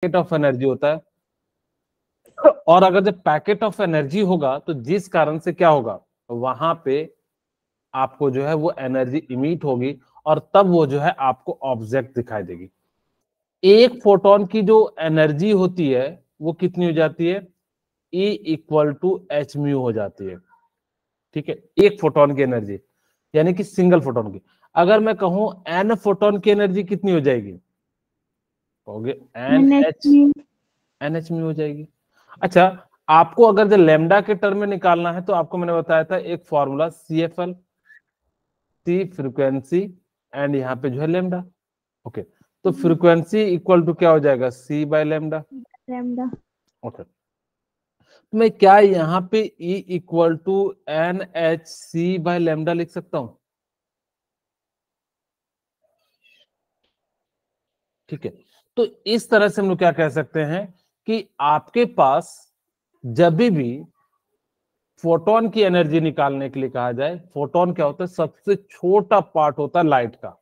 Packet of energy होता है। और अगर जब पैकेट ऑफ एनर्जी होगा तो जिस कारण से क्या होगा, वहां पे आपको जो है वो एनर्जी इमिट होगी और तब वो जो है आपको ऑब्जेक्ट दिखाई देगी। एक फोटोन की जो एनर्जी होती है वो कितनी हो जाती है, E equal to H mu हो जाती है। ठीक है, एक फोटोन की एनर्जी यानी कि सिंगल फोटोन की। अगर मैं कहूं एन फोटोन की एनर्जी कितनी हो जाएगी, कहोगे एन एच म्यू हो जाएगी। अच्छा, आपको अगर जो लेमडा के टर्म में निकालना है तो आपको मैंने बताया था एक formula CFL, C frequency and यहाँ पे जो है लेमडा। ओके, तो फ्रीक्वेंसी इक्वल टू क्या हो जाएगा, C बाय लेमडा। ओके, तो मैं क्या यहाँ पे E equal to NHC by lambda लिख सकता हूं? ठीक है, तो इस तरह से हम लोग क्या कह सकते हैं कि आपके पास जब भी फोटोन की एनर्जी निकालने के लिए कहा जाए, फोटोन क्या होता है, सबसे छोटा पार्ट होता है लाइट का,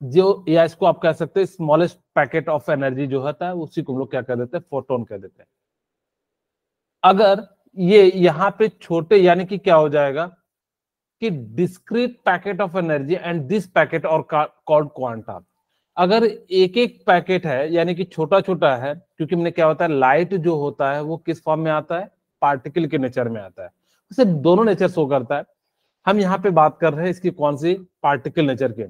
जो या इसको आप कह सकते हैं स्मॉलेस्ट पैकेट ऑफ एनर्जी जो होता है उसी को हम लोग क्या कह देते हैं, फोटोन कह देते हैं। अगर ये यहाँ पे छोटे यानी कि क्या हो जाएगा कि discrete packet of energy and this packet और कॉल्ड क्वांटा। अगर एक एक पैकेट है यानी कि छोटा छोटा है, क्योंकि मैंने क्या होता है लाइट जो होता है वो किस फॉर्म में आता है, पार्टिकल के नेचर में आता है, सिर्फ दोनों नेचर शो करता है। हम यहाँ पे बात कर रहे हैं इसकी कौन सी, पार्टिकल नेचर के।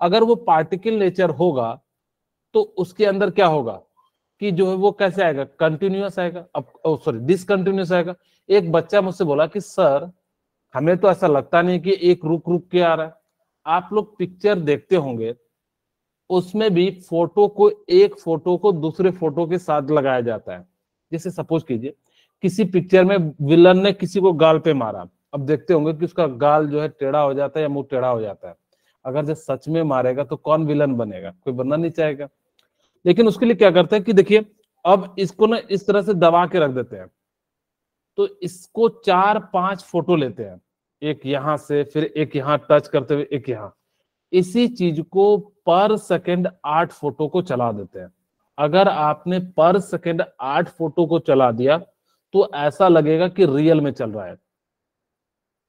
अगर वो पार्टिकल नेचर होगा तो उसके अंदर क्या होगा कि जो है वो कैसे आएगा, कंटिन्यूअस आएगा, अब सॉरी डिसकंटिन्यूअस आएगा। एक बच्चा मुझसे बोला कि सर हमें तो ऐसा लगता नहीं कि एक रुक रुक के आ रहा है। आप लोग पिक्चर देखते होंगे, उसमें भी फोटो को, एक फोटो को दूसरे फोटो के साथ लगाया जाता है। जैसे सपोज कीजिए किसी पिक्चर में विलन ने किसी को गाल पे मारा, अब देखते होंगे कि उसका गाल जो है टेढ़ा हो जाता है या मुंह टेढ़ा हो जाता है। अगर जब सच में मारेगा तो कौन विलन बनेगा, कोई बनना नहीं चाहेगा। लेकिन उसके लिए क्या करते हैं कि देखिए अब इसको ना इस तरह से दबा के रख देते हैं, तो इसको 4-5 फोटो लेते हैं, एक यहां से, फिर एक यहां टच करते हुए, एक यहां, इसी चीज को पर सेकंड 8 फोटो को चला देते हैं। अगर आपने पर सेकंड 8 फोटो को चला दिया तो ऐसा लगेगा कि रियल में चल रहा है।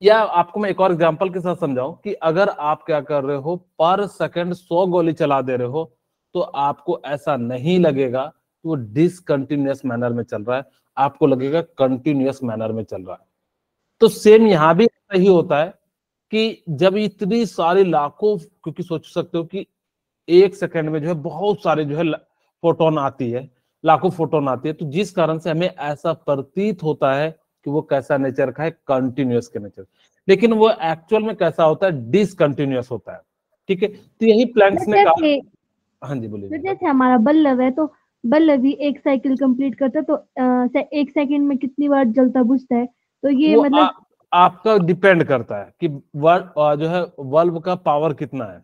या आपको मैं एक और एग्जांपल के साथ समझाऊं कि अगर आप क्या कर रहे हो, पर सेकंड 100 गोली चला दे रहे हो तो आपको ऐसा नहीं लगेगा कि वो डिसकंटिन्यूअस मैनर में चल रहा है, आपको लगेगा कंटिन्यूअस मैनर में चल रहा है। तो सेम यहां भी ऐसा ही होता है कि जब इतनी सारी लाखों, क्योंकि सोच सकते हो कि एक सेकंड में जो है बहुत सारे जो है फोटोन आती है, लाखों फोटोन आती है, तो जिस कारण से हमें ऐसा प्रतीत होता है कि वो कैसा नेचर का है, कंटिन्यूअस के नेचर, लेकिन वो एक्चुअल में कैसा होता है, डिसकंटिन्यूअस होता है। ठीक है, तो यही प्लैंक्स ने कहा। हाँ जी बोलिए। जैसे हमारा बल्लभ है, तो बल्लभ भी एक साइकिल कंप्लीट करता है, तो एक सेकंड में कितनी बार जलता बुझता है, तो ये वो मतलब आपका डिपेंड करता है कि जो है बल्ब का पावर कितना है।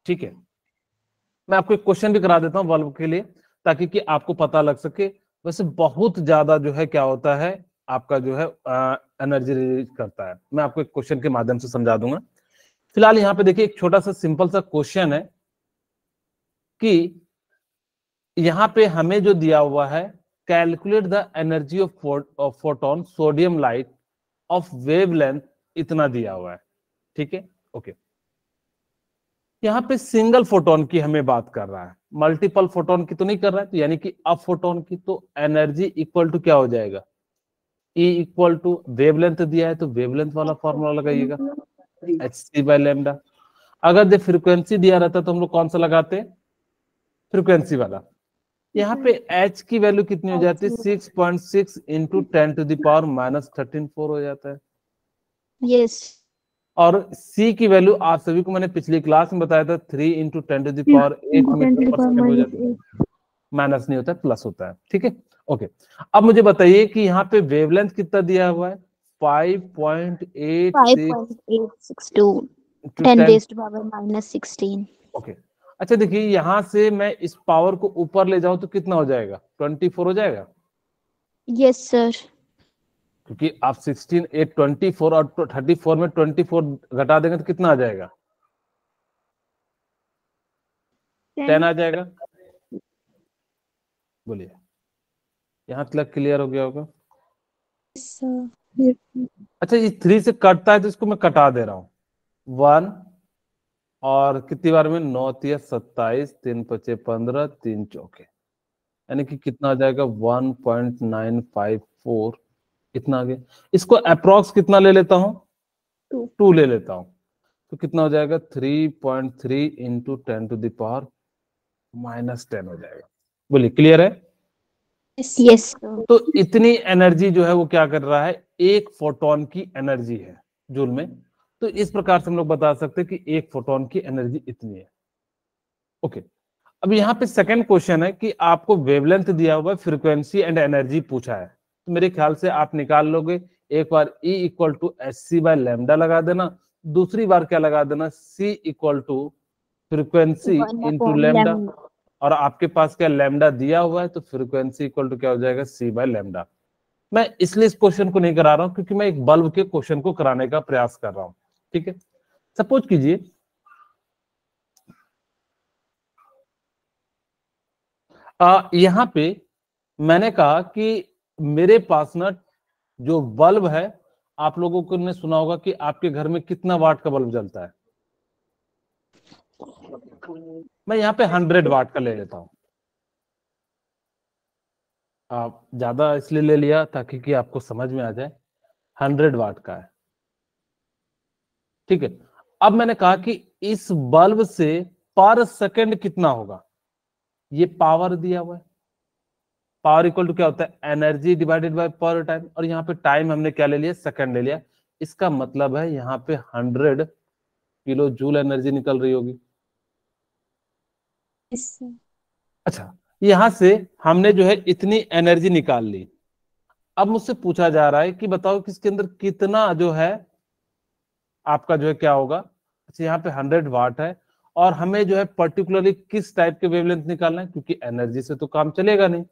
ठीक है, मैं आपको एक क्वेश्चन भी करा देता हूँ बल्ब के लिए, ताकि कि आपको पता लग सके। वैसे बहुत ज्यादा जो है क्या होता है, आपका जो है एनर्जी रिलीज करता है। मैं आपको एक क्वेश्चन के माध्यम से समझा दूंगा। फिलहाल यहाँ पे देखिए एक छोटा सा सिंपल सा क्वेश्चन है कि यहाँ पे हमें जो दिया हुआ है, calculate the energy of photon sodium light of wavelength, इतना दिया हुआ है। ठीक है, ओके। यहाँ पे सिंगल फोटोन की हमें बात कर रहा है, मल्टीपल फोटोन की तो नहीं कर रहा है, तो यानी कि अब फोटोन की, तो एनर्जी इक्वल टू क्या हो जाएगा, E इक्वल टू वेवलेंथ दिया है तो वेवलेंथ वाला फॉर्मूला लगाइएगा, hc बाय लेमडा। अगर जो फ्रीक्वेंसी दिया रहता तो हम लोग कौन सा लगाते, फ्रीक्वेंसी वाला। यहाँ पे h की वैल्यू कितनी हो जाती है, 6.6 इंटू 10⁻⁻13.4 हो जाता है। यस, और C की वैल्यू आप सभी को मैंने पिछली क्लास में बताया था, 3 इंटू 10⁸ मीटर पर सेकंड हो जाती है। माइनस नहीं होता है, प्लस होता है। ठीक है, ओके। अब मुझे बताइए कि यहाँ पे वेवलेंथ कितना दिया हुआ है, 5.86 5.862 to 10 10। raised to power -16। Okay, अच्छा देखिए यहाँ से मैं इस पावर को ऊपर ले जाऊं तो कितना हो जाएगा, 24 हो जाएगा, यस सर। क्योंकि आप 16 8 24 और 34 में 24 घटा देंगे तो कितना आ जाएगा, 10 आ जाएगा। बोलिए, यहाँ तक क्लियर हो गया होगा? अच्छा, ये 3 से कटता है तो इसको मैं कटा दे रहा हूँ। 1 और कितनी बार में, 9 तिया 27, 3 पचे 15, 3 चौके, यानी कि कितना आ जाएगा 1.954, कितना आ गया। इसको अप्रोक्स कितना ले लेता हूँ, 2 ले लेता हूँ, तो कितना हो जाएगा 3.3 इंटू 10⁻⁻10 हो जाएगा। बोलिए, क्लियर है? यस। तो इतनी एनर्जी जो है वो क्या कर रहा है, एक फोटोन की एनर्जी है जूल में। तो इस प्रकार से हम लोग बता सकते हैं कि एक फोटोन की एनर्जी इतनी है। ओके, अब यहाँ पे सेकंड क्वेश्चन है कि आपको वेवलेंथ दिया हुआ है, फ्रीक्वेंसी एंड एनर्जी पूछा है। तो मेरे ख्याल से आप निकाल लोगे, एक बार E इक्वल टू hc/λ लगा देना, दूसरी बार क्या लगा देना, C equal to frequency into lambda, और आपके पास क्या लैम्डा दिया हुआ है, तो फ्रीक्वेंसी इक्वल टू क्या हो जाएगा, C/λ। मैं इसलिए इस क्वेश्चन को नहीं करा रहा हूं क्योंकि मैं एक बल्ब के क्वेश्चन को कराने का प्रयास कर रहा हूं। ठीक है, सपोज कीजिए यहां पे मैंने कहा कि मेरे पास ना जो बल्ब है, आप लोगों को ने सुना होगा कि आपके घर में कितना वाट का बल्ब जलता है। मैं यहाँ पे 100 वाट का ले लेता हूं। आप ज्यादा इसलिए ले लिया ताकि कि आपको समझ में आ जाए, 100 वाट का है। ठीक है, अब मैंने कहा कि इस बल्ब से पर सेकंड कितना होगा, ये पावर दिया हुआ है। पावर इक्वल टू क्या होता है, एनर्जी डिवाइडेड बाय पर टाइम, और यहाँ पे टाइम हमने क्या ले लिया, सेकंड ले लिया। इसका मतलब है यहाँ पे 100 किलो जूल एनर्जी निकल रही होगी। अच्छा, यहां से हमने जो है इतनी एनर्जी निकाल ली। अब मुझसे पूछा जा रहा है कि बताओ कि इसके अंदर कितना जो है आपका जो है क्या होगा। अच्छा, यहाँ पे 100 वाट है और हमें जो है पर्टिकुलरली किस टाइप के वेवलेंथ निकालना है, क्योंकि एनर्जी से तो काम चलेगा नहीं।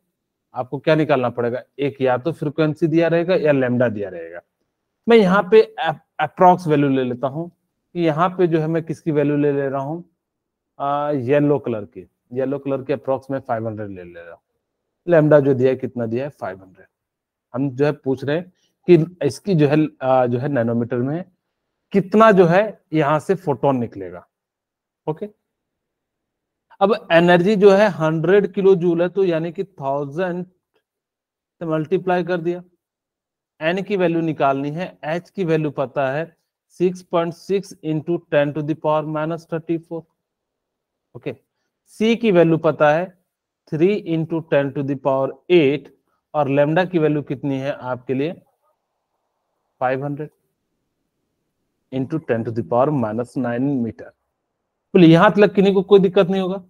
आपको क्या निकालना पड़ेगा, एक या तो फ्रीक्वेंसी दिया रहेगा या लैम्डा दिया रहेगा। मैं यहाँ पे अप्रॉक्स वैल्यू ले लेता हूँ कि यहाँ पे जो है मैं किसकी वैल्यू ले ले रहा हूँ, येलो कलर की। येलो कलर के अप्रॉक्स में 500 ले ले रहा हूँ। लैम्डा जो दिया है, कितना दिया है, 500। हम जो है पूछ रहे हैं कि इसकी जो है नैनोमीटर में कितना जो है यहां से फोटोन निकलेगा। ओके, अब एनर्जी जो है 100 किलो जूल है, तो यानी कि 1000 से मल्टीप्लाई कर दिया। एन की वैल्यू निकालनी है, एच की वैल्यू पता है 6.6 इंटू 10⁻⁻34। ओके, सी की वैल्यू पता है 3 इंटू 10⁸, और लेमडा की वैल्यू कितनी है आपके लिए, 500 इंटू 10⁻⁻9 मीटर। बोलिए, यहां तक किन्हीं को कोई दिक्कत नहीं होगा?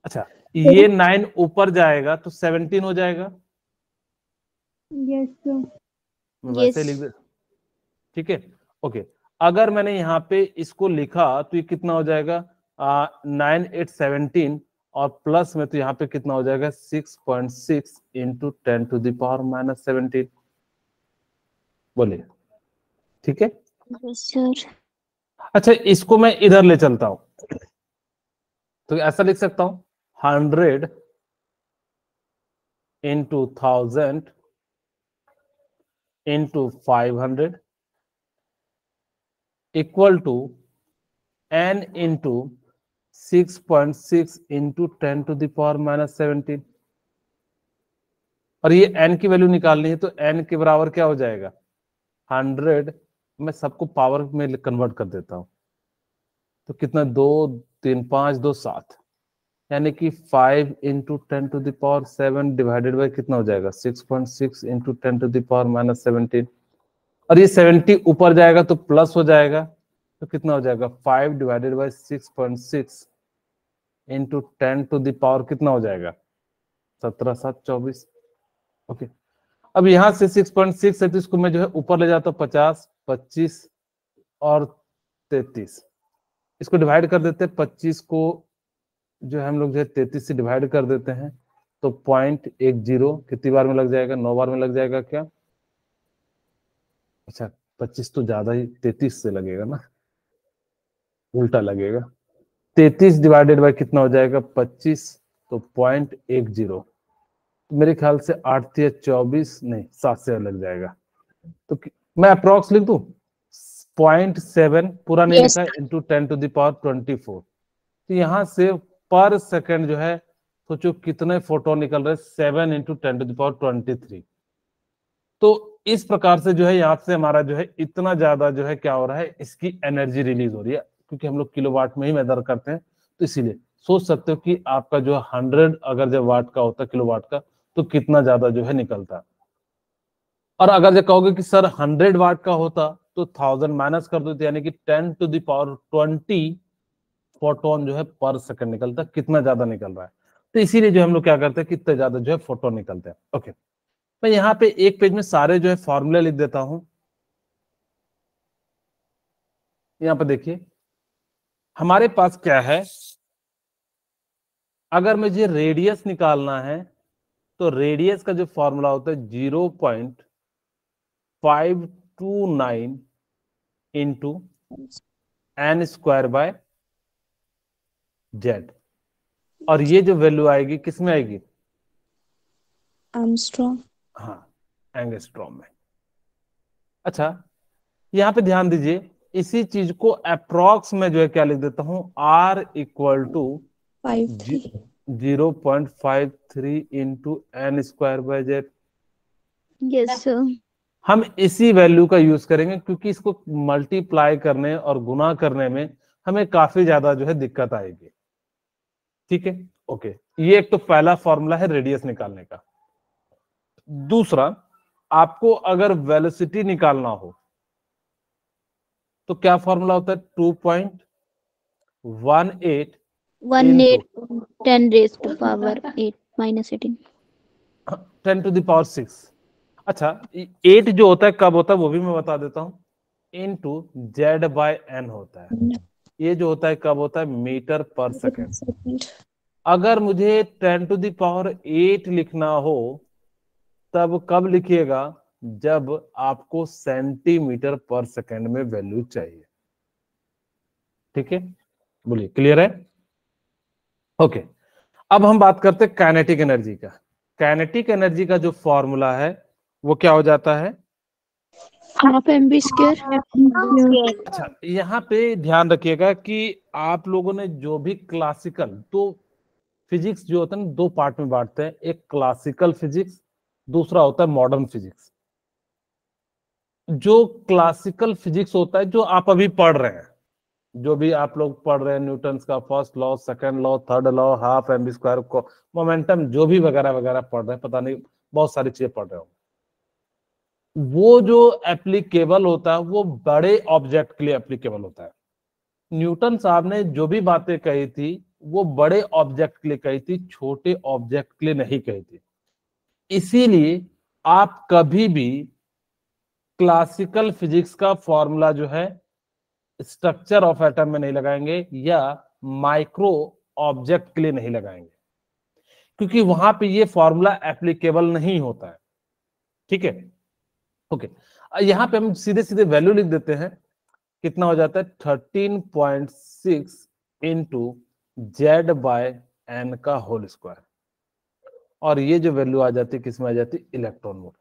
अच्छा, ये 9 ऊपर जाएगा तो 17 हो जाएगा। Yes sir. मैं वैसे लिख दे, ठीक है। ओके, अगर मैंने यहाँ पे इसको लिखा तो ये कितना हो जाएगा, 9 8 17, और प्लस में तो यहाँ पे कितना हो जाएगा 6.6 इंटू 10⁻⁻17। बोलिए, ठीक है सर। अच्छा, इसको मैं इधर ले चलता हूं तो ऐसा लिख सकता हूं, 100 into 1000 into 500 equal to n into 6.6 into 10⁻⁻17। और ये n की वैल्यू निकालनी है, तो n के बराबर क्या हो जाएगा, 100। मैं सबको पावर में कन्वर्ट कर देता हूं, तो कितना, 2 3 5 2 7, यानी कि 5 इंटू 10⁻7 डिवाइडेड बाई कितना हो जाएगा, 6.6 इंटू 10⁻⁻17। और ये 70 ऊपर जाएगा तो प्लस हो जाएगा, तो कितना हो जाएगा, 5 डिवाइडेड बाई 6.6 इंटू 10⁻, कितना हो जाएगा, 17 7 24। ओके, अब यहां से 6.6 है तो इसको मैं जो है ऊपर ले जाता हूँ, 50 25 और 33। इसको डिवाइड कर देते हैं, 25 को जो है हम लोग जो है 33 से डिवाइड कर देते हैं, तो 0.10 कितनी बार में लग जाएगा, 9 बार में लग जाएगा क्या। अच्छा, 25 तो ज्यादा ही, 33 से लगेगा ना, उल्टा लगेगा। 33 डिवाइडेड बाय कितना हो जाएगा, 25, तो 0.10। तो मेरे ख्याल से 8 या 24 नहीं 7 से लग जाएगा। तो मैं अप्रोक्स लिख दूं 0.7 पूरा नहीं Yes. लिखा इंटू 10⁻24। तो यहाँ से पर सेकंड जो है सोचो कितने फोटोन निकल रहे, 7 इंटू 10⁻23। तो इस प्रकार से जो है यहाँ से हमारा जो है इतना ज्यादा जो है क्या हो रहा है, इसकी एनर्जी रिलीज हो रही है, क्योंकि हम लोग किलोवाट में ही मेजर करते हैं। तो इसीलिए सोच सकते हो कि आपका जो 100 अगर जब वाट का होता है किलोवाट का, तो कितना ज्यादा जो है निकलता है। और अगर जो कहोगे कि सर 100 वाट का होता तो 1000 माइनस कर दो, यानी कि 10⁻20 फोटोन जो है पर सेकंड निकलता है। कितना ज्यादा निकल रहा है, तो इसीलिए जो हम लोग क्या करते हैं, कितने ज्यादा जो है फोटोन निकलते हैं। ओके, मैं यहाँ पे एक पेज में सारे जो है फॉर्मूले लिख देता हूं। यहाँ पे देखिए हमारे पास क्या है, अगर मुझे रेडियस निकालना है तो रेडियस का जो फॉर्मूला होता है 0.529 into n square by Z. और ये जो वैल्यू आएगी किस में आएगी, Armstrong. हाँ एंगस्ट्रॉम में। अच्छा यहां पे ध्यान दीजिए, इसी चीज को अप्रोक्स में जो है क्या लिख देता हूं, R equal to 53. 0.53 into n square by Z. Yes sir. हम इसी वैल्यू का यूज करेंगे, क्योंकि इसको मल्टीप्लाई करने और गुना करने में हमें काफी ज्यादा जो है दिक्कत आएगी। ठीक है, ओके, ये एक तो पहला फॉर्मूला है रेडियस निकालने का। दूसरा, आपको अगर वेलोसिटी निकालना हो तो क्या फॉर्मूला होता है, 2.18 18 10 raised to power 8 minus 18 10⁻6। अच्छा 8 जो होता है कब होता है वो भी मैं बता देता हूं, इंटू Z/N होता है। ये जो होता है कब होता है, मीटर पर सेकेंड। Second. अगर मुझे 10⁸ लिखना हो तब कब लिखिएगा, जब आपको सेंटीमीटर पर सेकेंड में वैल्यू चाहिए। ठीक है, बोलिए क्लियर है। ओके, अब हम बात करते हैं काइनेटिक एनर्जी का। काइनेटिक एनर्जी का जो फॉर्मूला है वो क्या हो जाता है, Half mv square. अच्छा यहाँ पे ध्यान रखिएगा कि आप लोगों ने जो भी क्लासिकल, तो फिजिक्स जो होता है ना दो पार्ट में बांटते हैं, एक क्लासिकल फिजिक्स, दूसरा होता है मॉडर्न फिजिक्स। जो क्लासिकल फिजिक्स होता है जो आप अभी पढ़ रहे हैं, जो भी आप लोग पढ़ रहे हैं, न्यूटन का first law, second law, third law, half mv square को मोमेंटम, जो भी वगैरह वगैरह पढ़ रहे हैं, पता नहीं बहुत सारी चीजें पढ़ रहे हो, वो जो एप्लीकेबल होता है वो बड़े ऑब्जेक्ट के लिए एप्लीकेबल होता है। न्यूटन साहब ने जो भी बातें कही थी वो बड़े ऑब्जेक्ट के लिए कही थी, छोटे ऑब्जेक्ट के लिए नहीं कही थी। इसीलिए आप कभी भी क्लासिकल फिजिक्स का फॉर्मूला जो है स्ट्रक्चर ऑफ एटम में नहीं लगाएंगे या माइक्रो ऑब्जेक्ट के लिए नहीं लगाएंगे, क्योंकि वहां पे ये फॉर्मूला एप्लीकेबल नहीं होता है। ठीक है, ओके, यहां पे हम सीधे सीधे वैल्यू लिख देते हैं, कितना हो जाता है 13.6 इंटू Z/N का होल स्क्वायर। और ये जो वैल्यू आ जाती है किसमें आ जाती है, इलेक्ट्रॉन वोल्ट।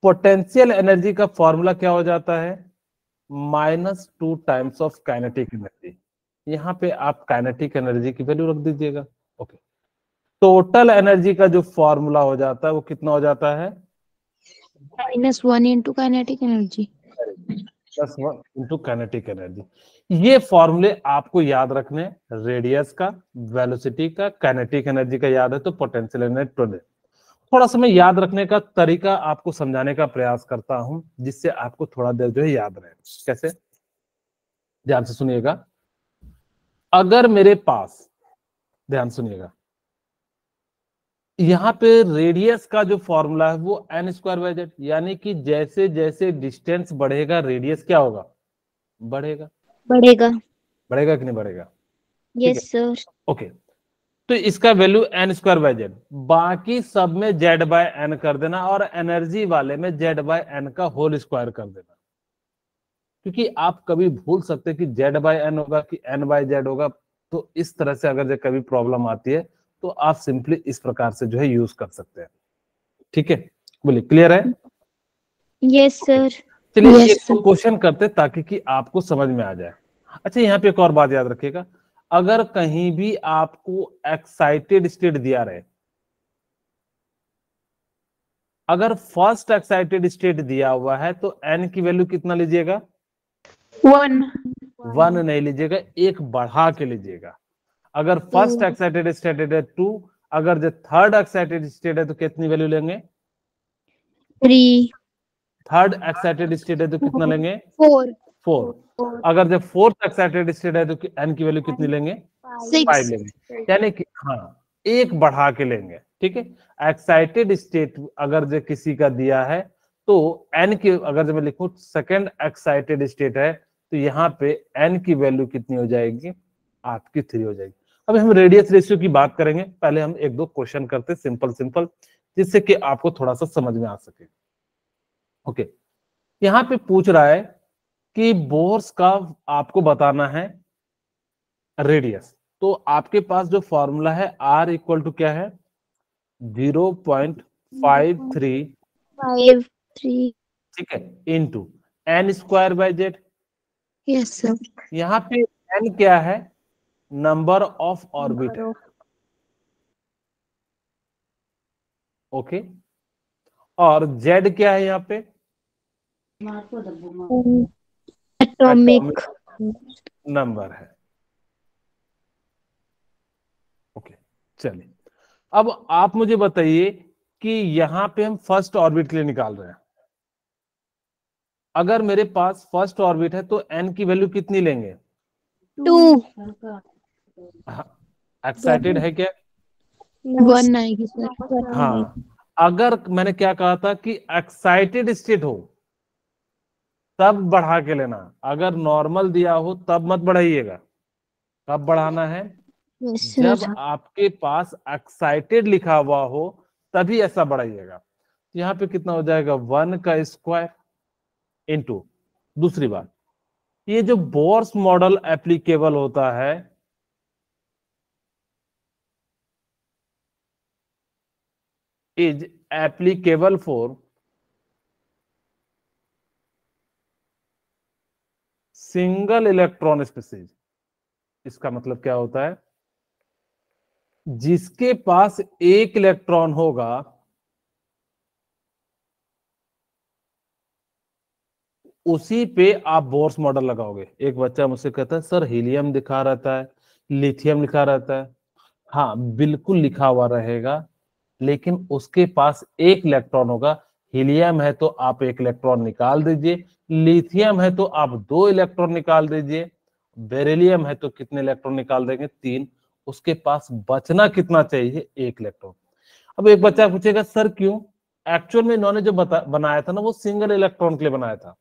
पोटेंशियल एनर्जी का फॉर्मूला क्या हो जाता है, -2 टाइम्स ऑफ काइनेटिक एनर्जी। यहाँ पे आप काइनेटिक एनर्जी की वैल्यू रख दीजिएगा। ओके, टोटल एनर्जी का जो फॉर्मूला हो जाता है वो कितना हो जाता है, -1 into kinetic energy. +1 into kinetic energy. ये फॉर्मूले आपको याद रखने, रेडियस का, वेलोसिटी का, काइनेटिक एनर्जी का याद है तो पोटेंशियल एनर्जी। थोड़ा सा मैं याद रखने का तरीका आपको समझाने का प्रयास करता हूं, जिससे आपको थोड़ा देर जो है याद रहे। कैसे, ध्यान से सुनिएगा। अगर मेरे पास, ध्यान सुनिएगा, यहाँ पे रेडियस का जो फॉर्मूला है वो n स्क्वायर बाय जेड, यानी कि जैसे जैसे डिस्टेंस बढ़ेगा रेडियस क्या होगा, बढ़ेगा। बढ़ेगा। बढ़ेगा कि नहीं बढ़ेगा, यस सर। ओके, तो इसका value n square by Z, बाकी सब में Z/N कर देना और एनर्जी वाले में Z/N का होल स्क्वायर कर देना, क्योंकि आप कभी भूल सकते हैं कि Z/N होगा कि N/Z होगा। तो इस तरह से अगर कभी प्रॉब्लम आती है तो आप सिंपली इस प्रकार से जो है यूज कर सकते हैं। ठीक है, बोलिए क्लियर है? Yes sir. चलिए Yes, एक sir. क्वेश्चन करते ताकि कि आपको समझ में आ जाए। अच्छा यहाँ पे एक और बात याद रखिएगा, अगर कहीं भी आपको एक्साइटेड स्टेट दिया रहे, अगर फर्स्ट एक्साइटेड स्टेट दिया हुआ है तो n की वैल्यू कितना लीजिएगा? 1 नहीं लीजिएगा, एक बढ़ा के लीजिएगा। अगर फर्स्ट एक्साइटेड स्टेट है 2, अगर जो थर्ड एक्साइटेड स्टेट है तो कितनी वैल्यू लेंगे? 3, थर्ड एक्साइटेड स्टेट है तो कितना लेंगे? 4, 4। अगर जब फोर्थ एक्साइटेड स्टेट है तो n की वैल्यू कितनी लेंगे? 5 6. लेंगे। यानी कि हाँ, एक बढ़ा के लेंगे। ठीक है, एक्साइटेड स्टेट अगर जो किसी का दिया है तो n की, अगर जब मैं लिखूं सेकंड एक्साइटेड स्टेट है तो यहाँ पे n की वैल्यू कितनी हो जाएगी? आपकी 3 हो जाएगी। अब हम रेडियस रेशियो की बात करेंगे, पहले हम एक दो क्वेश्चन करते सिंपल सिंपल, जिससे कि आपको थोड़ा सा समझ में आ सके। ओके, यहाँ पे पूछ रहा है कि बोर्स का आपको बताना है रेडियस, तो आपके पास जो फॉर्मूला है R इक्वल टू क्या है? 0.53, 5, 3. ठीक है, into n square by Z. Yes, sir. यहाँ पे n क्या है? नंबर ऑफ ऑर्बिट है। ओके, और z क्या है? यहाँ पे Atomic. नंबर है। ओके, चलिए अब आप मुझे बताइए कि यहाँ पे हम फर्स्ट ऑर्बिट के लिए निकाल रहे हैं। अगर मेरे पास फर्स्ट ऑर्बिट है तो n की वैल्यू कितनी लेंगे? 2. एक्साइटेड है क्या? 1 आएगी सर। हाँ, अगर मैंने क्या कहा था कि एक्साइटेड स्टेट हो तब बढ़ा के लेना, अगर नॉर्मल दिया हो तब मत बढ़ाइएगा। कब बढ़ाना है? Yes, जब sir. आपके पास एक्साइटेड लिखा हुआ हो तभी ऐसा बढ़ाइएगा। यहाँ पे कितना हो जाएगा? 1 का स्क्वायर इंटू, दूसरी बात, ये जो बोर्स मॉडल एप्लीकेबल होता है, is applicable for single electron species. इसका मतलब क्या होता है? जिसके पास एक इलेक्ट्रॉन होगा उसी पे आप बोर्स मॉडल लगाओगे। एक बच्चा मुझसे कहता है सर हीलियम दिखा रहता है, लिथियम लिखा रहता है। हाँ बिल्कुल लिखा हुआ रहेगा, लेकिन उसके पास एक इलेक्ट्रॉन होगा। हीलियम है तो आप एक इलेक्ट्रॉन निकाल दीजिए, लिथियम है तो आप 2 इलेक्ट्रॉन निकाल दीजिए, बेरिलियम है तो कितने इलेक्ट्रॉन निकाल देंगे? 3। उसके पास बचना कितना चाहिए? 1 इलेक्ट्रॉन। अब एक बच्चा पूछेगा सर क्यों? एक्चुअल में इन्होंने जो बनाया था ना वो सिंगल इलेक्ट्रॉन के लिए बनाया था।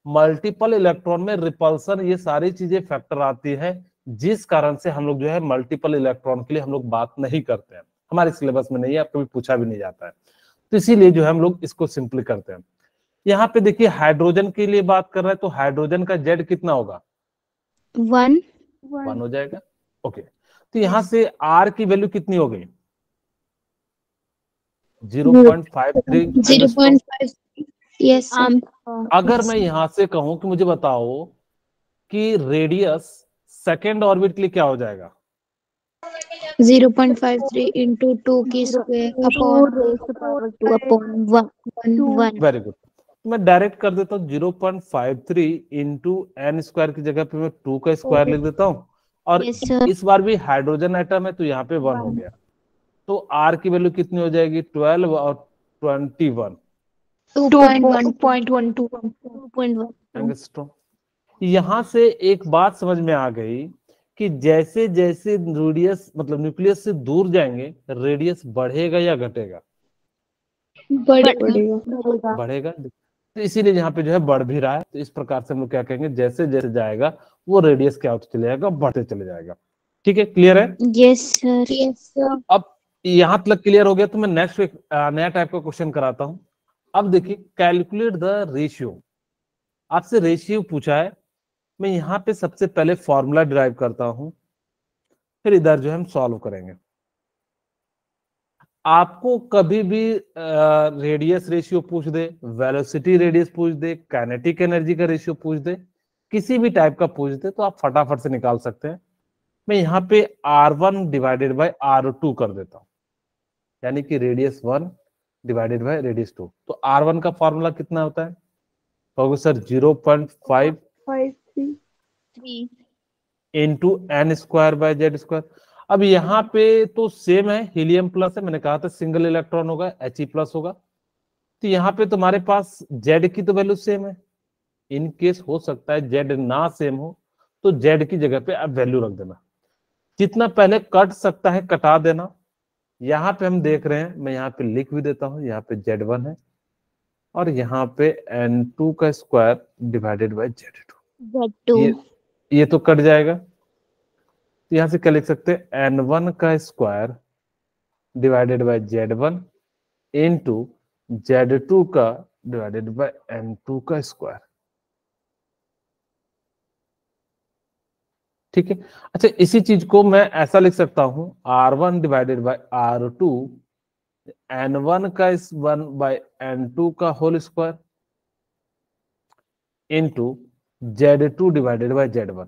मल्टीपल इलेक्ट्रॉन में रिपल्सन, ये सारी चीजें फैक्टर आती है, जिस कारण से हम लोग जो है मल्टीपल इलेक्ट्रॉन के लिए हम लोग बात नहीं करते हैं। हमारे सिलेबस में नहीं है, कभी पूछा भी नहीं जाता है, तो इसीलिए जो है हम लोग इसको सिंपली करते हैं। यहाँ पे देखिए हाइड्रोजन के लिए बात कर रहा है तो हाइड्रोजन का जेड कितना होगा? 1. 1 हो जाएगा। ओके, तो यहाँ से आर की वैल्यू कितनी हो गई? 0.53। 0.5. Yes, sir. अगर मैं यहां से कहूं कि मुझे बताओ कि रेडियस सेकेंड ऑर्बिट के लिए क्या हो जाएगा? 0.53 into 2 की square upon 2 upon 1. Very good, मैं डायरेक्ट कर देता हूँ 0.53 इंटू एन स्क्वायर की जगह पे मैं 2 का स्क्वायर लिख देता हूँ, और Yes, sir. इस बार भी हाइड्रोजन एटम है तो यहाँ पे 1 हो गया, तो आर की वैल्यू कितनी हो जाएगी? 12 और 21 2.12. एंगस्ट्रॉम। यहां से एक बात समझ में आ गई कि जैसे जैसे रेडियस मतलब न्यूक्लियस से दूर जाएंगे रेडियस बढ़ेगा या घटेगा? बढ़ेगा। तो इसीलिए यहाँ पे जो है बढ़ भी रहा है, तो इस प्रकार से हम लोग क्या कहेंगे, जैसे जैसे जाएगा वो रेडियस क्या होता चले जाएगा? बढ़ते चले जाएगा। ठीक है, क्लियर है? Yes, sir. Yes, sir. अब यहां तक क्लियर हो गया तो मैं नेक्स्ट एक नया टाइप का क्वेश्चन कराता हूं। अब देखिए, कैलकुलेट द रेशियो, आपसे रेशियो पूछा है। मैं यहाँ पे सबसे पहले फॉर्मूला डिराइव करता हूं, फिर इधर जो है हम सॉल्व करेंगे। आपको कभी भी रेडियस रेशियो पूछ दे, वेलोसिटी रेडियस पूछ दे, काइनेटिक एनर्जी का रेशियो पूछ दे, किसी भी टाइप का पूछ दे तो आप फटाफट से निकाल सकते हैं। मैं यहाँ पे R1 डिवाइडेड बाय R2 कर देता हूँ, यानी कि रेडियस 1 डिवाइडेड बाय रेडियस 2। तो R1 का फॉर्मूला कितना होता है? तो sir 0.5 into N square by Z square. अब यहाँ पे तो सेम है, हीलियम प्लस है, मैंने कहा था सिंगल इलेक्ट्रॉन होगा, He प्लस होगा। तो यहाँ पे तुम्हारे पास जेड की तो वैल्यू सेम है। इन केस हो सकता है जेड ना सेम हो तो जेड की जगह पे आप वैल्यू रख देना, जितना पहले कट सकता है कटा देना। यहाँ पे हम देख रहे हैं, मैं यहाँ पे लिख भी देता हूँ, यहाँ पे Z1 है और यहाँ पे N2 का स्क्वायर डिवाइडेड बाय Z2। ये तो कट जाएगा, तो यहाँ से क्या लिख सकते हैं? N1 का square divided by Z1 into Z2 का डिवाइडेड बाय N2 का स्क्वायर। ठीक है। अच्छा, इसी चीज को मैं ऐसा लिख सकता हूं, R1 divided by R2 N1 का 1 बाय N2 का whole square into Z2 divided by Z1।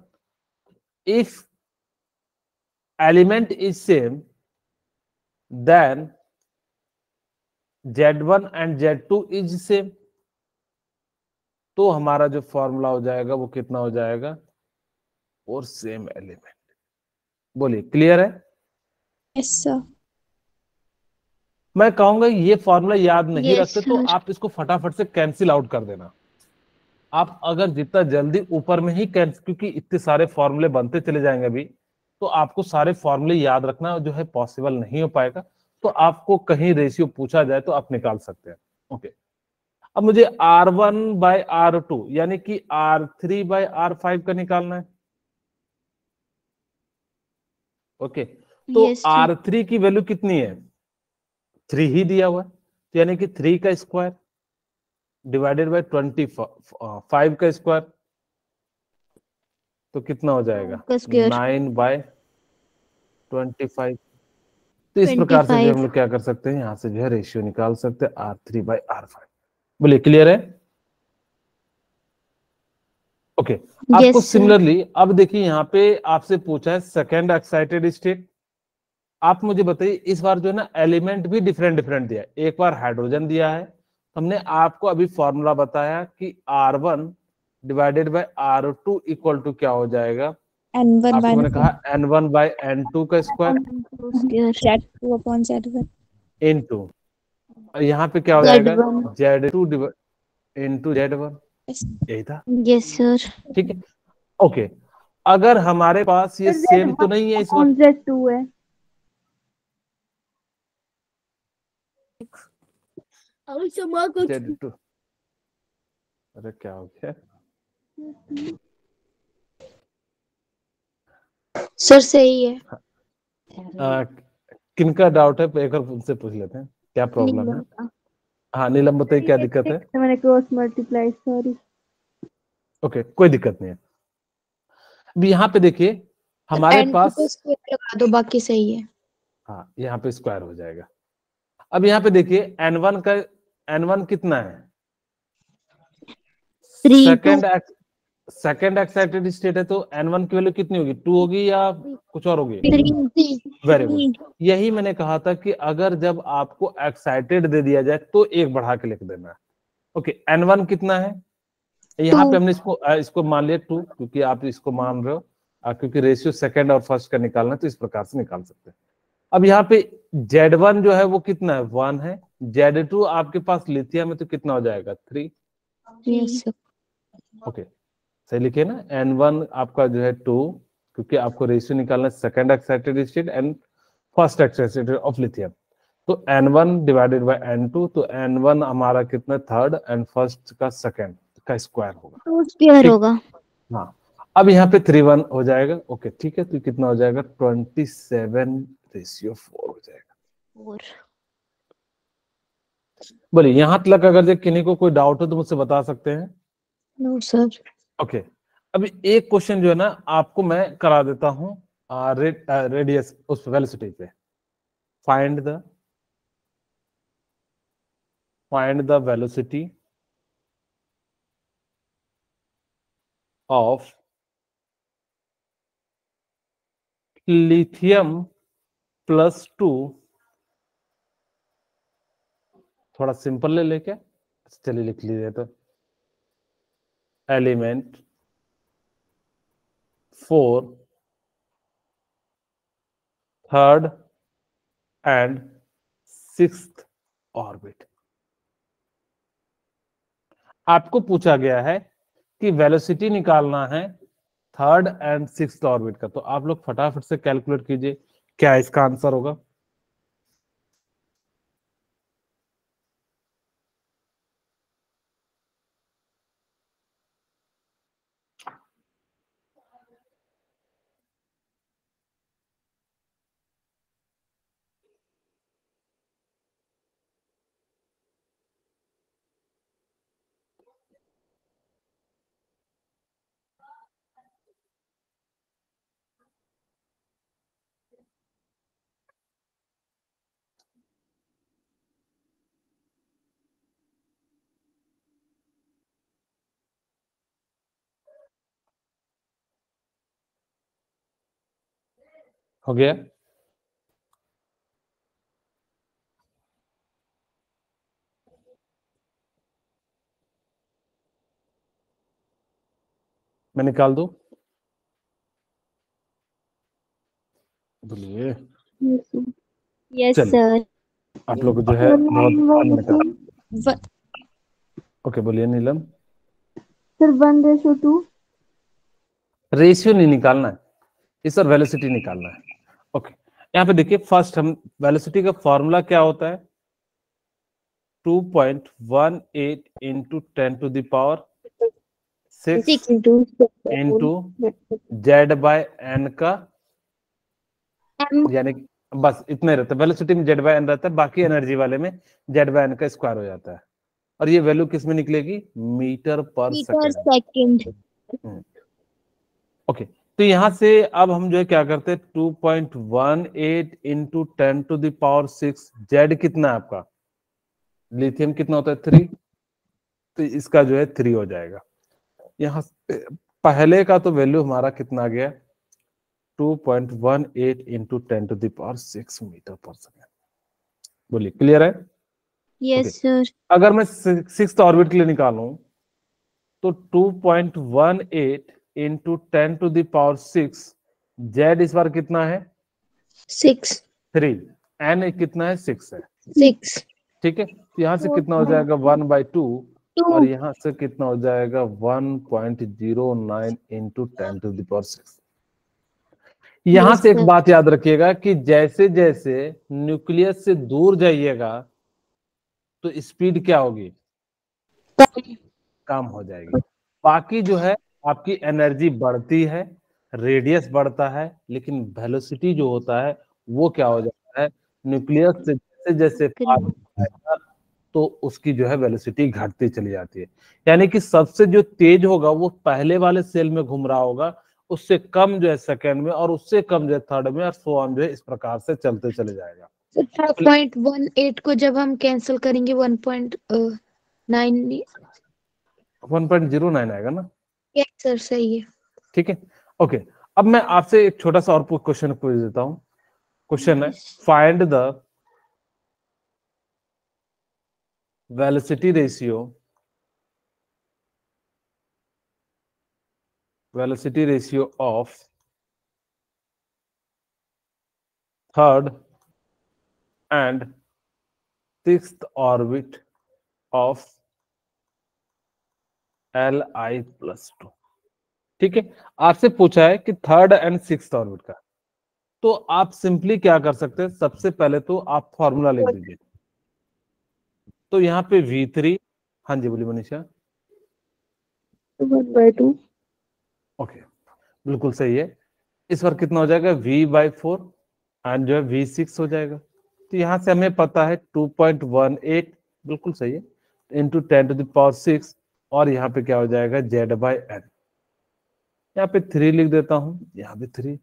If element is same then Z1 and Z2 is same. तो हमारा जो फॉर्मूला हो जाएगा वो कितना हो जाएगा? और सेम एलिमेंट। बोलिए, क्लियर है? Yes sir. मैं कहूंगा ये फॉर्मूला याद नहीं Yes, रखते तो sir. आप इसको फटाफट से कैंसिल आउट कर देना। आप अगर जितना जल्दी ऊपर में ही कैंसिल, क्योंकि इतने सारे फॉर्मूले बनते चले जाएंगे अभी, तो आपको सारे फॉर्मूले याद रखना जो है पॉसिबल नहीं हो पाएगा। तो आपको कहीं रेशियो पूछा जाए तो आप निकाल सकते हैं। ओके, अब मुझे R1 बाय R2 यानी कि R3 बाय R5 का निकालना है। ओके, तो Yes, sir. R3 की वैल्यू कितनी है? 3 ही दिया हुआ है, तो यानी कि 3 का स्क्वायर डिवाइडेड बाय 25 का स्क्वायर, तो कितना हो जाएगा? का स्क्वायर 9 बाय 25। तो इस प्रकार से जो हम लोग क्या कर सकते हैं, यहां से जो है रेशियो निकाल सकते हैं R3 बाय R5। बोलिए, क्लियर है? ओके, आपको Yes, sir. सिमिलरली अब देखिए यहाँ पे आपसे पूछा है सेकेंड एक्साइटेड स्टेट। आप मुझे बताइए, इस बार जो है ना एलिमेंट भी डिफरेंट डिफरेंट दिया है। एक बार हाइड्रोजन दिया है, हमने आपको अभी फॉर्मूला बताया कि R1 divided by R2 equal to क्या हो जाएगा? N1 आपको by मैंने कहा N1 बाय N2 का square Z2 upon Z1 into, यहाँ पे क्या हो जाएगा? Z2 into Z1। यही था। Yes, sir. ठीक है। ओके, अगर हमारे पास ये सेम तो नहीं है इस बार, Z2 है। Z2, अरे क्या हो गया? सर सही है। किनका डाउट है एक बार उनसे पूछ लेते हैं, क्या प्रॉब्लम है? हाँ नीलम, बताइए क्या दिक्कत है? मैंने क्रॉस मल्टीप्लाई, सॉरी। ओके, कोई दिक्कत नहीं है। अब यहाँ पे देखिए हमारे पास, लगा दो, बाकी सही है। हाँ यहाँ पे स्क्वायर हो जाएगा। अब यहाँ पे देखिए N1 कितना है? 3 सेकेंड एक्साइटेड स्टेट है, तो N1 की वैल्यू कितनी होगी? 2 होगी या कुछ और होगी? 3 वेरी गुड। यही मैंने कहा था कि अगर जब आपको एक्साइटेड दे दिया जाए तो एक बढ़ा के लिख देना है। ओके, N1 कितना है? यहाँ पे हमने इसको मान लिया 2, क्योंकि आप इसको मान रहे हो, क्योंकि रेशियो सेकंड और फर्स्ट का निकालना है तो इस प्रकार से निकाल सकते हैं। अब यहाँ पे Z1 जो है वो कितना है? 1 है। Z2 आपके पास लिथियम है तो कितना हो जाएगा? 3। Yes, sir. ओके, सही लिखे ना? N1 आपका जो है 2, क्योंकि आपको रेशियो निकालना है second excited state and first excited of lithium. तो N1 डिवाइडेड बाय N2, तो N1 हमारा कितना? थर्ड, एंड फर्स्ट का सेकंड का स्क्वायर होगा, तो स्क्वायर होगा। हाँ। अब यहाँ पे 3-1 हो जाएगा। ओके, ठीक है, तो कितना हो जाएगा? 27:4 हो जाएगा। और बोलिए, यहां तक अगर जो किन्हीं को कोई डाउट हो तो मुझसे बता सकते हैं। No sir. ओके, अभी एक क्वेश्चन जो है ना आपको मैं करा देता हूं रेडियस उस वेलोसिटी पे। Find the find the velocity of lithium +2, थोड़ा सिंपल ले लेके चलिए लिख लीजिए तो, element 4 3rd and 6th orbit. आपको पूछा गया है कि वेलोसिटी निकालना है 3rd and 6th ऑर्बिट का, तो आप लोग फटाफट से कैलकुलेट कीजिए क्या इसका आंसर होगा। हो गया? मैं निकाल दूं? बोलिए। यस चलिए, सर। आप लोग जो है बहुत ओके, बोलिए नीलम। सर 1:2। रेशियो नहीं निकालना है, इस और वेलोसिटी निकालना है। ओके, यहाँ पे देखिए, फर्स्ट हम वेलोसिटी का फॉर्मूला क्या होता है, 2.18 इंटू 10⁻6 इंटू Z/N का, यानी बस इतने रहता है। वेलोसिटी में Z/N रहता है, बाकी एनर्जी वाले में Z/N का स्क्वायर हो जाता है। और ये वैल्यू किस में निकलेगी, मीटर पर सेकेंड। ओके, तो यहां से अब हम जो है क्या करते हैं, 2.18 इंटू 10⁻6, Z कितना है आपका, लिथियम कितना होता है 3, तो इसका जो है 3 हो जाएगा। यहाँ पहले का तो वैल्यू हमारा कितना आ गया, 2.18 इंटू 10⁻6 मीटर पर सेकेंड। बोलिए, क्लियर है? Yes sir. अगर मैं 6th ऑर्बिट के लिए निकालूं तो 2.18 इंटू 10⁻6, Z इस बार कितना है 6 3, N कितना है 6 है, 6 ठीक है। तो यहाँ से कितना हो जाएगा 1/2, और यहाँ से कितना हो जाएगा 1.09 इंटू 10⁻6। यहां से एक बात याद रखिएगा कि जैसे जैसे न्यूक्लियस से दूर जाइएगा तो स्पीड क्या होगी, कम हो जाएगी। बाकी जो है आपकी एनर्जी बढ़ती है, रेडियस बढ़ता है, लेकिन वेलोसिटी जो होता है वो क्या हो जाता है, न्यूक्लियस से जैसे जैसे पास होता है तो उसकी जो है वेलोसिटी घटती चली जाती है। यानी कि सबसे जो तेज होगा वो पहले वाले सेल में घूम रहा होगा, उससे कम जो है सेकंड में, और उससे कम जो है थर्ड में, और सो ऑन जो है इस प्रकार से चलते चले जाएगा। 0.18 को जब हम कैंसिल करेंगे 1.9। 1.09 आएगा ना? यस सर, सही है। ठीक है, ओके। अब मैं आपसे एक छोटा सा और क्वेश्चन पूछ देता हूं। क्वेश्चन है, find the velocity ratio of 3rd and 6th orbit of Li+2। ठीक है, आपसे पूछा है कि 3rd and 6th ऑर्बिट का, तो आप सिंपली क्या कर सकते हैं, सबसे पहले तो आप फॉर्मूला लिख दीजिए। तो यहाँ पे V3, हाँ जी बोलिए मनीषा। 1/2। ओके, बिल्कुल सही है। इस बार कितना हो जाएगा, V/4, एंड जो है V6 हो जाएगा। तो यहां से हमें पता है 2.18, बिल्कुल सही है, इंटू 10⁻6, और यहाँ पे क्या हो जाएगा Z/N। यहाँ पे 3 लिख देता हूं, यहाँ पे 3,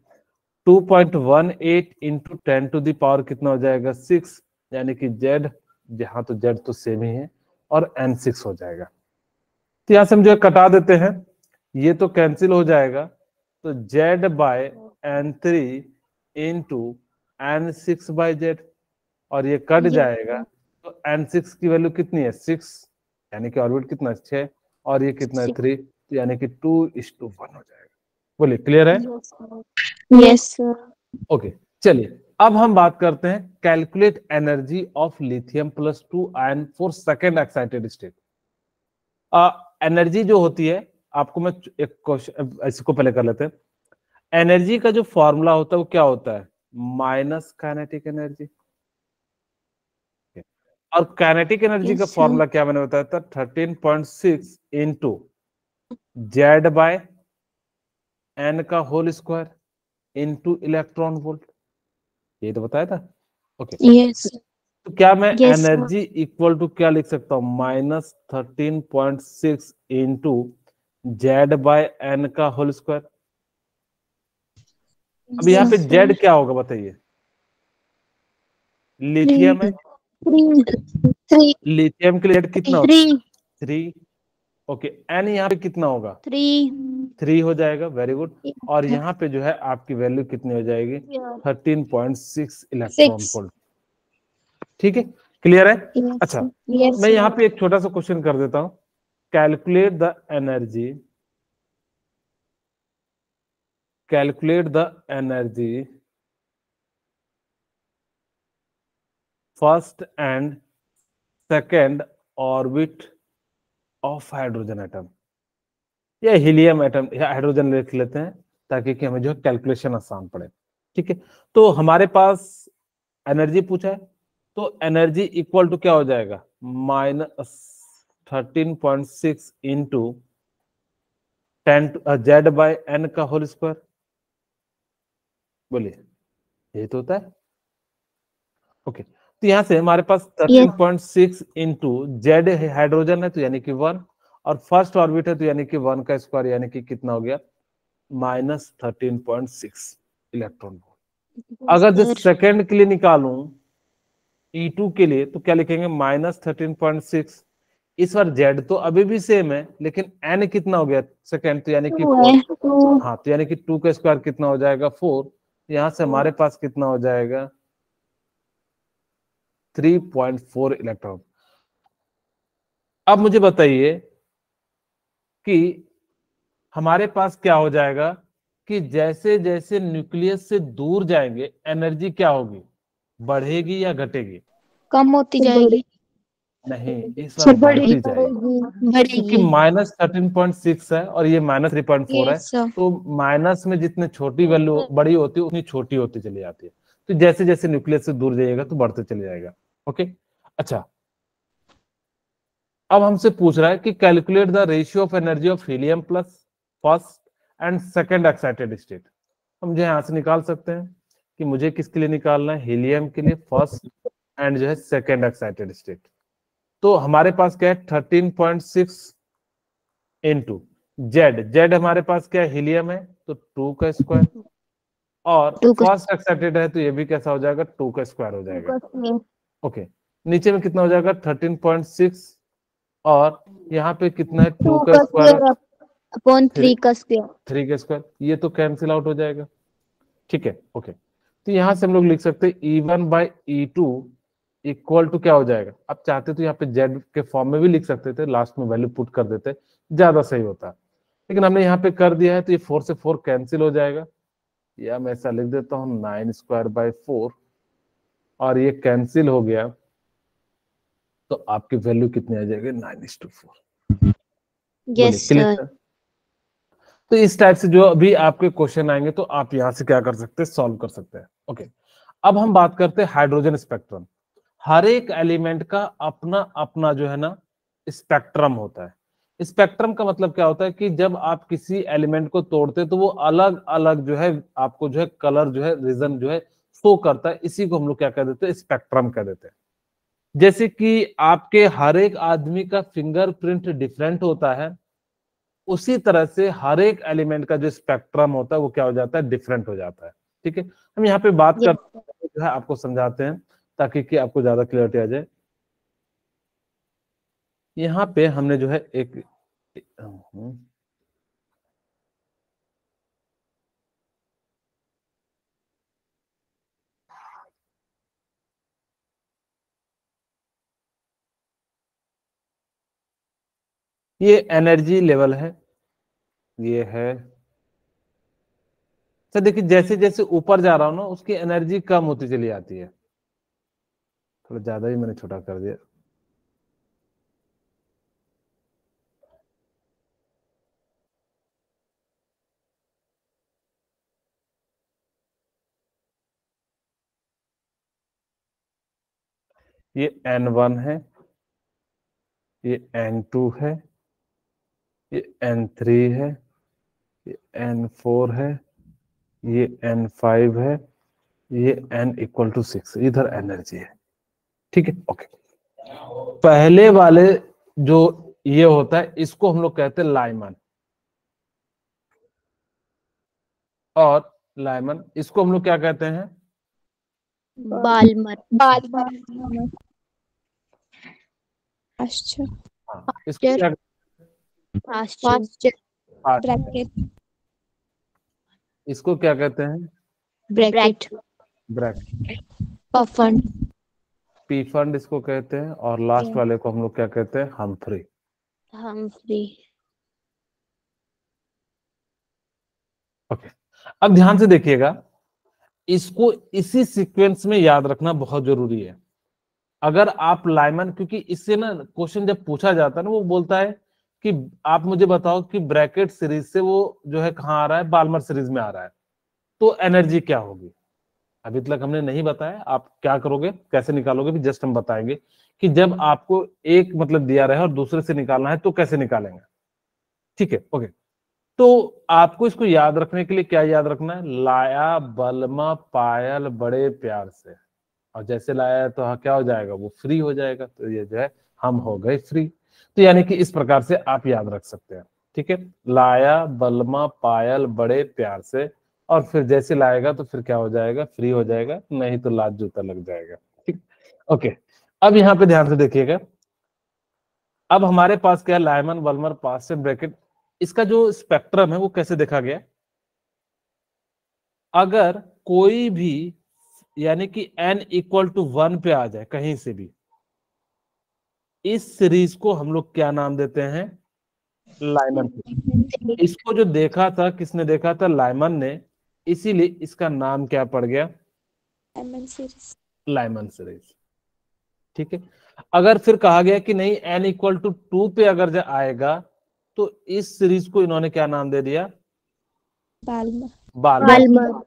2.18 इंटू 10 टू द पावर कितना हो जाएगा 6, यानी कि Z, जहां तो Z तो सेम ही है, और N6 हो जाएगा। तो यहां से हम जो है कटा देते हैं, ये तो कैंसिल हो जाएगा, तो Z by N3 into N6 by Z, और ये कट Yes, जाएगा, तो N6 की वैल्यू कितनी है 6, यानी कि ऑर्बिट कितना है 6, और ये कितना है 3, तो यानी कि 2:1 हो जाएगा। बोलिए क्लियर है? yes, sir. ओके, चलिए अब हम बात करते हैं calculate energy of lithium +2 ion for second excited state. Energy जो होती है, आपको मैं एक क्वेश्चन इसको पहले कर लेते हैं। एनर्जी का जो फॉर्मूला होता है वो क्या होता है, माइनस काइनेटिक एनर्जी, और काइनेटिक एनर्जी का Yes, sir. फॉर्मूला क्या मैंने बताया था, 13.6 इंटू जेड बाय एन का whole square into electron volt, ये तो बताया था। ओके, Yes, तो क्या मैं yes, sir. Energy equal to क्या लिख सकता हूँ, -13.6 इंटू जेड बाय एन का होल स्क्वायर। अब यहाँ पे Yes, जेड sir. क्या होगा बताइए, लिथियम है, Three, लिथियम के लिए जेड कितना होगा, three, 3। ओके, एन यहाँ पे कितना होगा, three. 3 हो जाएगा, वेरी गुड। और यहाँ पे जो है आपकी वैल्यू कितनी हो जाएगी, 13.6 इलेक्ट्रॉन 6. वोल्ट। ठीक है, क्लियर है? Yes, अच्छा, yes, मैं यहाँ sir. पे एक छोटा सा क्वेश्चन कर देता हूं, calculate the energy, calculate the energy first and second orbit of hydrogen atom, या हीलियम एटम या हाइड्रोजन लिख लेते हैं ताकि कि हमें जो है कैलकुलेशन आसान पड़े। ठीक है, तो हमारे पास एनर्जी पूछा है, तो एनर्जी इक्वल टू क्या हो जाएगा, -13.6 इंटू 10 जेड बाय एन का होल स्क्वायर। बोलिए, ये तो होता है। ओके, तो यहां से हमारे पास 13.6 इंटू जेड हाइड्रोजन है, तो यानी कि 1, और फर्स्ट ऑर्बिट है, तो यानी कि 1 का स्क्वायर, यानी कि कितना हो गया, -13.6 इलेक्ट्रॉन वोल्ट। अगर जो सेकेंड के लिए निकालूं E2 के लिए, तो क्या लिखेंगे, -13.6। इस बार जेड तो अभी भी सेम है, लेकिन एन कितना हो गया सेकेंड, तो यानी कि 4। हाँ, तो यानी कि 2 का स्क्वायर कितना हो जाएगा, 4। यहां से हमारे पास कितना हो जाएगा, 3.4 इलेक्ट्रॉन। अब मुझे बताइए कि हमारे पास क्या हो जाएगा कि जैसे जैसे न्यूक्लियस से दूर जाएंगे एनर्जी क्या होगी, बढ़ेगी या घटेगी? कम होती जाएगी, नहीं, इस बार बढ़ती जाएगी, क्योंकि बढ़ेगी. -13.6 है और ये -3.4 है, Yes, sir. तो माइनस में जितने छोटी वैल्यू बड़ी होती है उतनी छोटी होती चली जाती है। तो जैसे जैसे न्यूक्लियस से दूर जाइएगा तो बढ़ते चले जाएगा। ओके, अच्छा, अब हमसे पूछ रहा है कि calculate the ratio of energy of helium plus first and second excited state. हम जो यहां से निकाल सकते हैं कि मुझे किसके लिए निकालना है, हीलियम के लिए फर्स्ट एंड जो है सेकेंड एक्साइटेड स्टेट। तो हमारे पास क्या है, 13.6 इंटू जेड हमारे पास क्या है, हीलियम है, तो 2 का स्क्वायर, और फर्स्ट एक्साइटेड है, तो ये भी कैसा हो जाएगा, 2 का स्क्वायर हो जाएगा। ओके, नीचे में कितना हो जाएगा, 13.6, और यहाँ पे कितना है, 2 का स्क्वायर अपॉन 3 का स्क्वायर. 3 का स्क्वायर, ये तो कैंसिल आउट हो जाएगा। ठीक है, ओके, तो यहां से हम लोग लिख सकते हैं E1 by E2 equal to क्या हो जाएगा। आप चाहते तो यहाँ पे जेड के फॉर्म में भी लिख सकते थे, लास्ट में वैल्यू पुट कर देते, ज्यादा सही होता, लेकिन हमने यहाँ पे कर दिया है, तो ये 4 से 4 कैंसिल हो जाएगा, या मैं ऐसा लिख देता हूँ 9² बाई 4, और ये कैंसिल हो गया, तो आपकी वैल्यू कितनी आ जाएगी, 9:4। Yes sir. तो इस टाइप से जो अभी आपके क्वेश्चन आएंगे तो आप यहां से क्या कर सकते हैं, सॉल्व कर सकते हैं। ओके, अब हम बात करते हैं हाइड्रोजन स्पेक्ट्रम। हर एक एलिमेंट का अपना अपना जो है ना स्पेक्ट्रम होता है। स्पेक्ट्रम का मतलब क्या होता है कि जब आप किसी एलिमेंट को तोड़ते हैं तो वो अलग अलग जो है आपको जो है कलर जो है रीजन जो है शो करता है, इसी को हम लोग क्या कह देते हैं, स्पेक्ट्रम कह देते हैं। जैसे कि आपके हर एक आदमी का फिंगरप्रिंट डिफरेंट होता है, उसी तरह से हर एक एलिमेंट का जो स्पेक्ट्रम होता है वो क्या हो जाता है, डिफरेंट हो जाता है। ठीक है, हम यहाँ पे बात करते हैं, जो है आपको समझाते हैं ताकि कि आपको ज्यादा क्लियरिटी आ जाए। यहाँ पे हमने जो है एक ये एनर्जी लेवल है, ये है। तो देखिए जैसे जैसे ऊपर जा रहा हूं ना उसकी एनर्जी कम होती चली जाती है। थोड़ा ज्यादा ही मैंने छोटा कर दिया। ये N1 है, ये N2 है, ये N3 है, ये N4 है, ये N5 है, ये N=6। इधर एनर्जी है, ठीक है। ओके, पहले वाले जो ये होता है इसको हम लोग कहते हैं लाइमन, और लाइमन इसको हम लोग क्या कहते हैं? बालमर। हाँ, इसको क्या ब्रैकेट। इसको क्या कहते हैं? Bracket. Bracket. Puffin. P fund इसको कहते हैं, और लास्ट वाले को हम लोग क्या कहते हैं? हम्फ्री। हम्फ्री। ओके, अब ध्यान से देखिएगा, इसको इसी सीक्वेंस में याद रखना बहुत जरूरी है। अगर आप लाइमन, क्योंकि इससे ना क्वेश्चन जब पूछा जाता है ना वो बोलता है कि आप मुझे बताओ कि ब्रैकेट सीरीज से वो जो है कहाँ आ रहा है? बाल्मर सीरीज में आ रहा है, तो एनर्जी क्या होगी? अभी तक हमने नहीं बताया, आप क्या करोगे, कैसे निकालोगे, भी जस्ट हम बताएंगे कि जब आपको एक मतलब दिया रहे और दूसरे से निकालना है तो कैसे निकालेंगे, ठीक है। ओके, तो आपको इसको याद रखने के लिए क्या याद रखना है? लाया बलमा पायल बड़े प्यार से, और जैसे लाया तो हाँ क्या हो जाएगा? वो फ्री हो जाएगा, तो ये जो है हम हो गए फ्री। तो यानी कि इस प्रकार से आप याद रख सकते हैं, ठीक है। लाया बलमा पायल बड़े प्यार से, और फिर जैसे लाएगा तो फिर क्या हो जाएगा? फ्री हो जाएगा, नहीं तो लात जूता लग जाएगा, ठीक। ओके, अब यहाँ पे ध्यान से देखिएगा, अब हमारे पास क्या है? लाइमन बलमर पास से ब्रैकेट, इसका जो स्पेक्ट्रम है वो कैसे देखा गया? अगर कोई भी यानी कि n=1 पे आ जाए कहीं से भी, इस सीरीज को हम लोग क्या नाम देते हैं? Lyman series. इसको जो देखा था, किसने देखा था? लाइमन ने, इसीलिए इसका नाम क्या पड़ गया? लाइमन सीरीज, ठीक है। अगर फिर कहा गया कि नहीं n=2 पे अगर आएगा तो इस सीरीज को इन्होंने क्या नाम दे दिया? बाल्मर।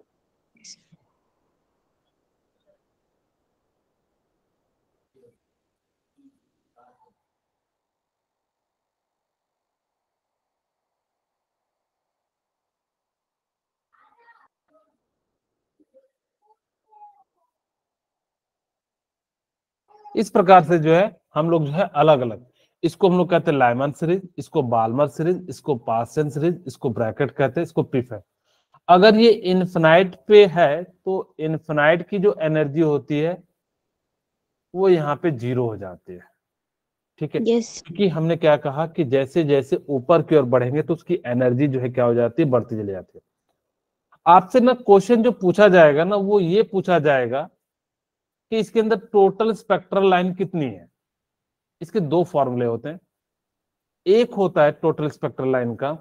इस प्रकार से जो है हम लोग जो है अलग अलग, इसको हम लोग कहते हैं लाइमन सीरीज, इसको बाल्मर सीरीज, इसको पासचेन सीरीज, इसको ब्रैकेट कहते हैं, इसको पीफ है। अगर ये इन्फिनाइट पे है तो इन्फिनाइट की जो एनर्जी होती है वो यहाँ पे 0 हो जाती है, ठीक है। क्योंकि हमने क्या कहा कि जैसे जैसे ऊपर की ओर बढ़ेंगे तो उसकी एनर्जी जो है क्या हो जाती है? बढ़ती चली जाती है। आपसे ना क्वेश्चन जो पूछा जाएगा ना वो ये पूछा जाएगा कि इसके अंदर टोटल स्पेक्ट्रल लाइन कितनी है। इसके दो फॉर्मूले होते हैं, एक होता है टोटल स्पेक्ट्रल लाइन का,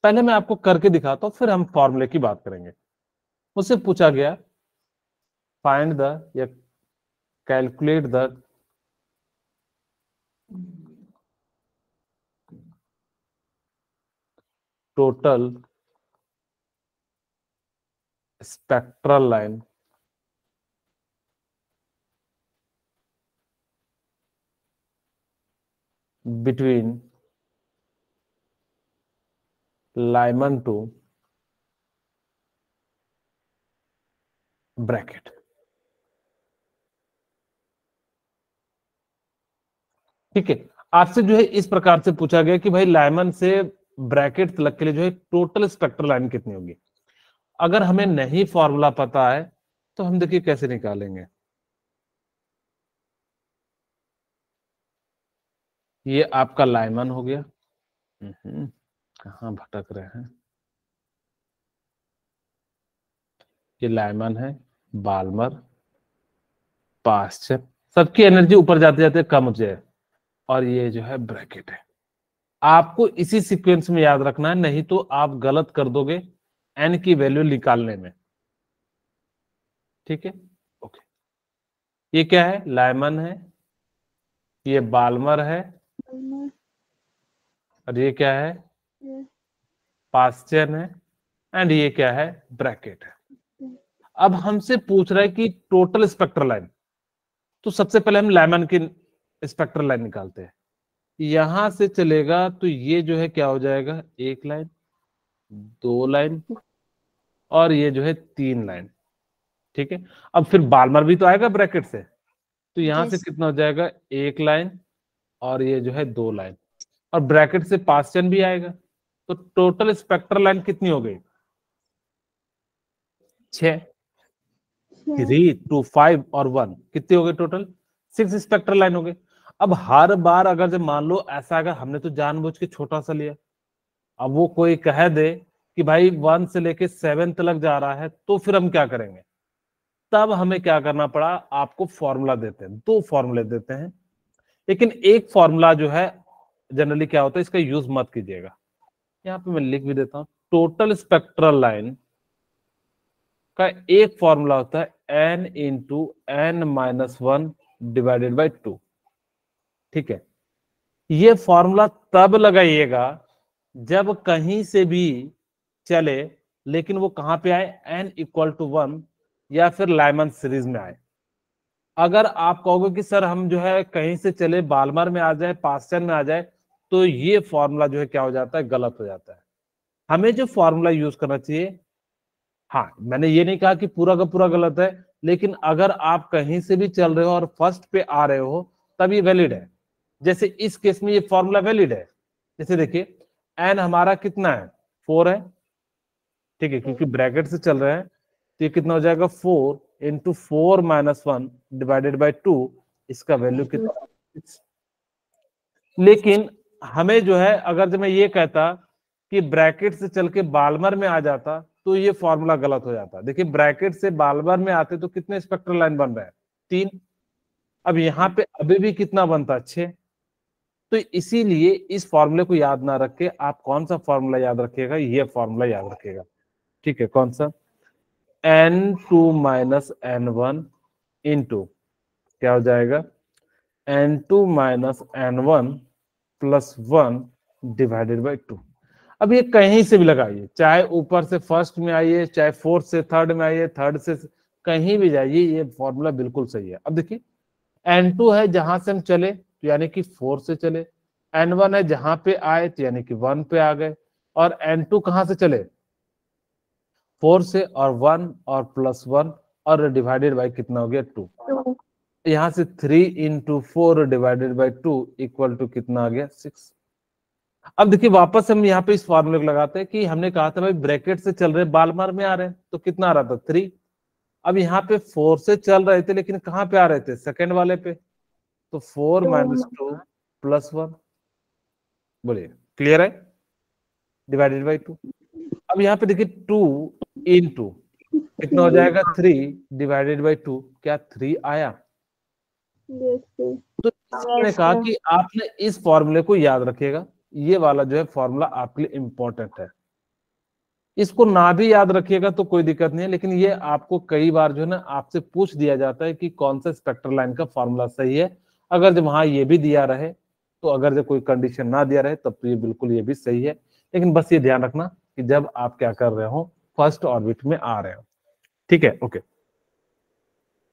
पहले मैं आपको करके दिखाता हूं फिर हम फॉर्मूले की बात करेंगे। मुझसे पूछा गया फाइंड द या calculate the total spectral line between Lyman to bracket. ठीक है, आपसे जो है इस प्रकार से पूछा गया कि भाई लाइमन से ब्रैकेट तक के लिए जो है टोटल स्पेक्ट्रल लाइन कितनी होगी। अगर हमें नहीं फॉर्मूला पता है तो हम देखिए कैसे निकालेंगे। ये आपका लाइमन हो गया। कहाँ भटक रहे हैं। ये लाइमन है, बाल्मर, पास्चर, सबकी एनर्जी ऊपर जाते जाते कम हो जाए, और ये जो है ब्रैकेट है। आपको इसी सीक्वेंस में याद रखना है, नहीं तो आप गलत कर दोगे एन की वैल्यू निकालने में। ठीक है, ओके। ये क्या है, लाइमन है, ये बाल्मर है, और ये क्या है, पास्चर है, एंड ये क्या है, ब्रैकेट है। अब हमसे पूछ रहा है कि टोटल स्पेक्ट्रल लाइन, तो सबसे पहले हम लाइमन की स्पेक्ट्रल लाइन निकालते हैं। यहां से चलेगा तो ये जो है क्या हो जाएगा, एक लाइन, दो लाइन, और ये जो है तीन लाइन। ठीक है, अब फिर बाल्मर भी तो आएगा ब्रैकेट से, तो यहां से Yes. कितना हो जाएगा, एक लाइन, और ये जो है दो लाइन, और ब्रैकेट से पास्चन भी आएगा। तो टोटल स्पेक्ट्रल लाइन कितनी हो गई, 6, 3, 2, 5 और 1, कितने हो गए टोटल, 6 स्पेक्ट्रल लाइन हो गए। अब हर बार अगर जब मान लो ऐसा, अगर हमने तो जानबूझ के छोटा सा लिया, अब वो कोई कह दे कि भाई 1 से लेके 7 तक जा रहा है, तो फिर हम क्या करेंगे, तब हमें क्या करना पड़ा, आपको फॉर्मूला देते हैं, 2 फॉर्मूले देते हैं, लेकिन एक फॉर्मूला जो है जनरली क्या होता है, इसका यूज मत कीजिएगा। यहाँ पे मैं लिख भी देता हूं, टोटल स्पेक्ट्रल लाइन का एक फॉर्मूला होता है n into n minus 1 divided by 2। ठीक है, ये फॉर्मूला तब लगाइएगा जब कहीं से भी चले, लेकिन वो कहां पे आए, n इक्वल टू 1 या फिर लाइमन सीरीज में आए। अगर आप कहोगे कि सर हम जो है कहीं से चले, बाल्मर में आ जाए, पास्चर में आ जाए, तो ये फॉर्मूला जो है क्या हो जाता है, गलत हो जाता है। हमें जो फॉर्मूला यूज करना चाहिए, हाँ मैंने ये नहीं कहा कि पूरा का पूरा गलत है, लेकिन अगर आप कहीं से भी चल रहे हो और फर्स्ट पे आ रहे हो, तब ये वैलिड है। जैसे इस केस में ये फॉर्मूला वैलिड है। जैसे देखिए एन हमारा कितना है, 4 है। ठीक है, क्योंकि ब्रैकेट से चल रहे हैं, तो ये कितना हो जाएगा, 4 इंटू 4 माइनस 1 डिवाइडेड बाई 2, इसका वैल्यू कितना। लेकिन हमें जो है, अगर जब मैं ये कहता कि ब्रैकेट से चल के बाल्मर में आ जाता, तो ये फॉर्मूला गलत हो जाता। देखिए ब्रैकेट से बाल्मर में आते तो कितने स्पेक्ट्रल लाइन बन रहे हैं, 3। अब यहाँ पे अभी भी कितना बनता, 6। तो इसीलिए इस फॉर्मूले को याद ना रख के आप कौन सा फॉर्मूला याद रखिएगा, ये फॉर्मूला याद रखिएगा। ठीक है, कौन सा, n2 माइनस n1 इंटू क्या हो जाएगा, n2 minus n1 plus 1 divided by 2। अब ये कहीं से भी लगाइए, चाहे ऊपर से फर्स्ट में आइए, चाहे फोर्थ से थर्ड में आइए, थर्ड से कहीं भी जाइए, ये फॉर्मूला बिल्कुल सही है। अब देखिए n2 है जहां से हम चले, तो यानी कि 4 से चले, n1 है जहां पे आए, तो यानी कि 1 पे आ गए, और n2 कहां से चले, 4 से, और 1 और प्लस 1, और डिवाइडेड बाई कितना हो गया, 2। यहां से 3 into 4 divided by 2 equal to कितना आ गया, 6। अब देखिए वापस हम यहाँ पे इस फॉर्मूले को लगाते हैं कि हमने कहा था भाई ब्रैकेट से चल रहे, बाल्मर में आ रहे हैं, तो कितना आ रहा था, 3। अब यहाँ पे 4 से चल रहे थे, लेकिन कहाँ पे आ रहे थे, सेकेंड वाले पे, तो 4 माइनस 2 प्लस 1, बोलिए क्लियर है, डिवाइडेड बाई 2। अब यहाँ पे देखिए 2 इंटू कितना हो जाएगा, 3 डिवाइडेड बाई 2, क्या 3 आया। तो इसने कहा कि आपने इस फॉर्मूले को याद रखिएगा, ये वाला जो है फॉर्मूला आपके लिए इंपॉर्टेंट है। इसको ना भी याद रखिएगा तो कोई दिक्कत नहीं है, लेकिन ये आपको कई बार जो है ना आपसे पूछ दिया जाता है कि कौन सा स्पेक्ट्रल लाइन का फॉर्मूला सही है। अगर जब वहां ये भी दिया रहे, तो अगर जब कोई कंडीशन ना दिया रहे, तब तो ये बिल्कुल ये भी सही है। लेकिन बस ये ध्यान रखना कि जब आप क्या कर रहे हो, फर्स्ट ऑर्बिट में आ रहे हो। ठीक है, ओके।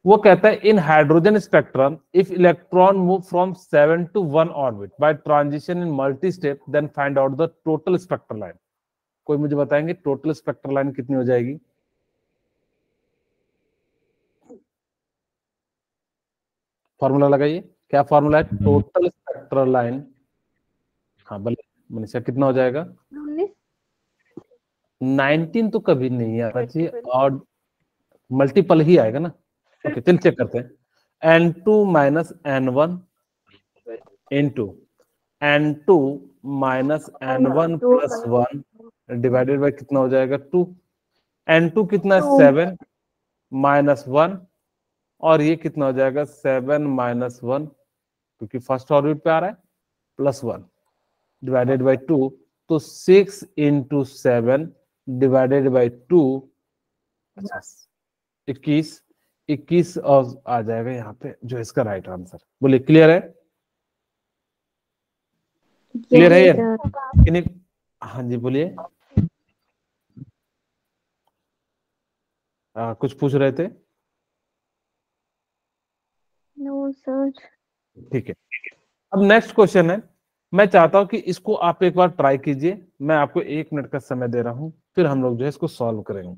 वो कहता है in hydrogen spectrum if electron move from 7 to 1 orbit by transition in multi step, then find out the total spectral line. कोई मुझे बताएंगे टोटल स्पेक्ट्रल लाइन कितनी हो जाएगी। फॉर्मूला लगाइए, क्या फॉर्मूला है, टोटल स्पेक्ट्रल लाइन। हाँ बोले मनीषा, कितना हो जाएगा, 19। 19 तो कभी नहीं आना चाहिए, और मल्टीपल ही आएगा ना। ओके चल चेक करते हैं। n2 minus n1 into n2 minus n1 plus 1 divided by कितना हो जाएगा 2। n2 कितना है 7 माइनस 1 और ये कितना हो जाएगा 7 माइनस 1 क्योंकि फर्स्ट ऑर्बिट पे आ रहा है प्लस 1 डिवाइडेड बाय 2। तो 6 इंटू 7 डिवाइडेड बाय 2 21 21 और आ जाएगा यहाँ पे जो इसका राइट आंसर। बोलिए क्लियर है? क्लियर है यार? किन्हीं हाँ जी बोलिए। कुछ पूछ रहे थे? No sir. ठीक है, अब नेक्स्ट क्वेश्चन है। मैं चाहता हूं कि इसको आप एक बार ट्राई कीजिए। मैं आपको 1 मिनट का समय दे रहा हूं, फिर हम लोग जो है इसको सॉल्व करेंगे।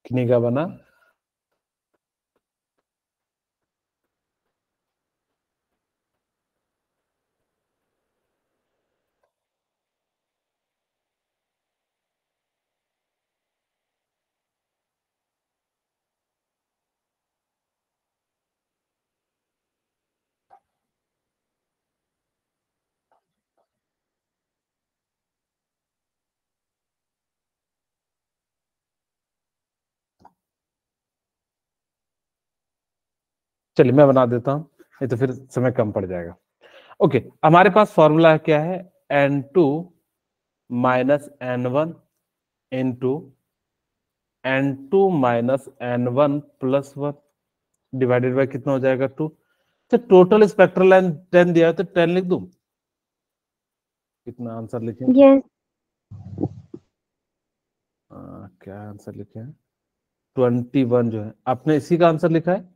किन्हीं का बना? चलिए मैं बना देता हूं, नहीं तो फिर समय कम पड़ जाएगा। ओके, हमारे पास फॉर्मूला क्या है? n2 minus n1 into n2 minus n1 plus 1 divided by कितना हो जाएगा 2। तो टोटल स्पेक्ट्रल लाइन 10 दिया है तो 10 लिख दूं? कितना आंसर लिखे? यस। क्या आंसर लिखे हैं? 21 जो है आपने इसी का आंसर लिखा है।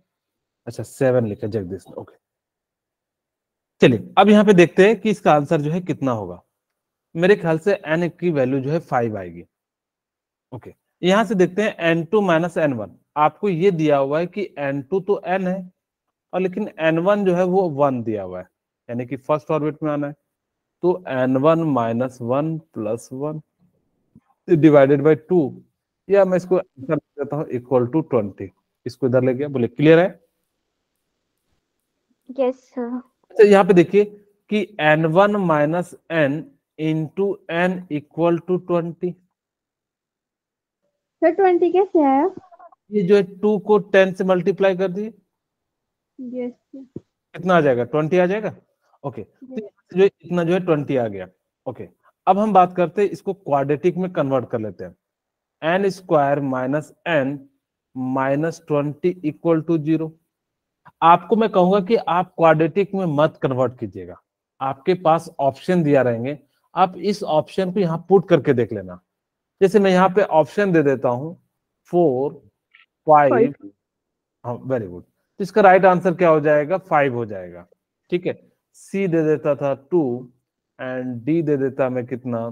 अच्छा 7 लिखा है जगदीश ने। ओके चलिए अब यहाँ पे देखते हैं कि इसका आंसर जो है कितना होगा। मेरे ख्याल से n की वैल्यू जो है 5 आएगी। ओके यहां से देखते हैं n2 माइनस n1। आपको ये दिया हुआ है कि n2 तो n है और लेकिन n1 जो है वो 1 दिया हुआ है, यानी कि फर्स्ट ऑर्बिट में आना है। तो n1 minus 1 plus 1 divided by 2, या मैं इसको आंसर देता हूँ इक्वल टू 20। इसको इधर ले गया। बोले क्लियर है? Yes sir. अच्छा यहाँ पे देखिए कि n1 minus n into n equal to 20। Sir 20 कैसे आया? ये जो है 2 को 10 से मल्टीप्लाई कर दिए, यस कितना आ जाएगा? 20 आ जाएगा। ओके तो जो इतना जो है 20 आ गया। ओके अब हम बात करते हैं, इसको क्वाड्रेटिक में कन्वर्ट कर लेते हैं। N square minus n minus 20 equal to 0। आपको मैं कहूंगा कि आप क्वाड्रेटिक में मत कन्वर्ट कीजिएगा, आपके पास ऑप्शन दिया रहेंगे, आप इस ऑप्शन को यहाँ पुट करके देख लेना। जैसे मैं यहाँ पे ऑप्शन दे देता हूँ 4 5। हाँ वेरी गुड। तो इसका राइट आंसर क्या हो जाएगा? 5 हो जाएगा। ठीक है, सी दे देता था 2 एंड डी दे देता मैं कितना?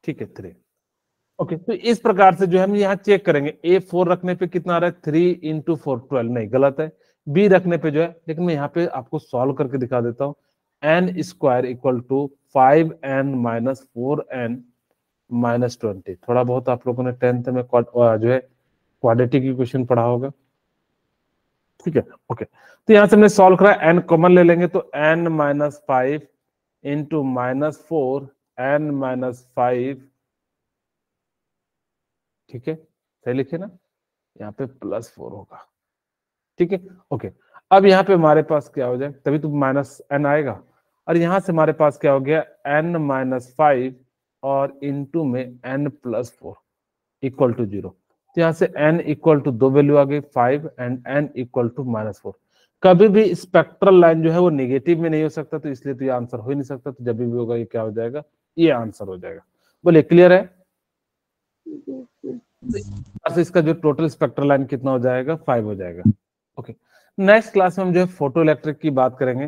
ठीक है 3। ओके तो इस प्रकार से जो है हम यहाँ चेक करेंगे। ए 4 रखने पे कितना आ रहा है? 3 इंटू 4 12, नहीं गलत है। बी रखने पे जो है, लेकिन मैं यहाँ पे आपको सॉल्व करके दिखा देता हूँ। N square equal to 5n minus 4n minus 20। थोड़ा बहुत आप लोगों ने 10th में जो है क्वाड्रेटिक इक्वेशन पढ़ा होगा। ठीक है ओके, तो यहां से हमने सॉल्व करा, एन कॉमन ले लेंगे तो n minus 5 into minus 4 n minus 5। ठीक है सही लिखे ना? यहाँ पे +4 होगा। ठीक है ओके, अब यहाँ पे हमारे पास क्या हो जाए, तभी तो -n आएगा, और यहाँ से हमारे पास क्या हो गया n-5 और इनटू में n+4 इक्वल टू 0। तो यहाँ से n इक्वल टू 2 वैल्यू आ गई 5 एंड n इक्वल टू -4। कभी भी स्पेक्ट्रल लाइन जो है वो नेगेटिव में नहीं हो सकता, तो इसलिए तो ये आंसर हो ही नहीं सकता, तो जब भी होगा ये क्या हो जाएगा, ये आंसर हो जाएगा। बोले क्लियर है? तो इसका जो टोटल स्पेक्ट्रल लाइन कितना हो जाएगा, 5 हो जाएगा। ओके, नेक्स्ट क्लास में हम जो है फोटो इलेक्ट्रिक की बात करेंगे।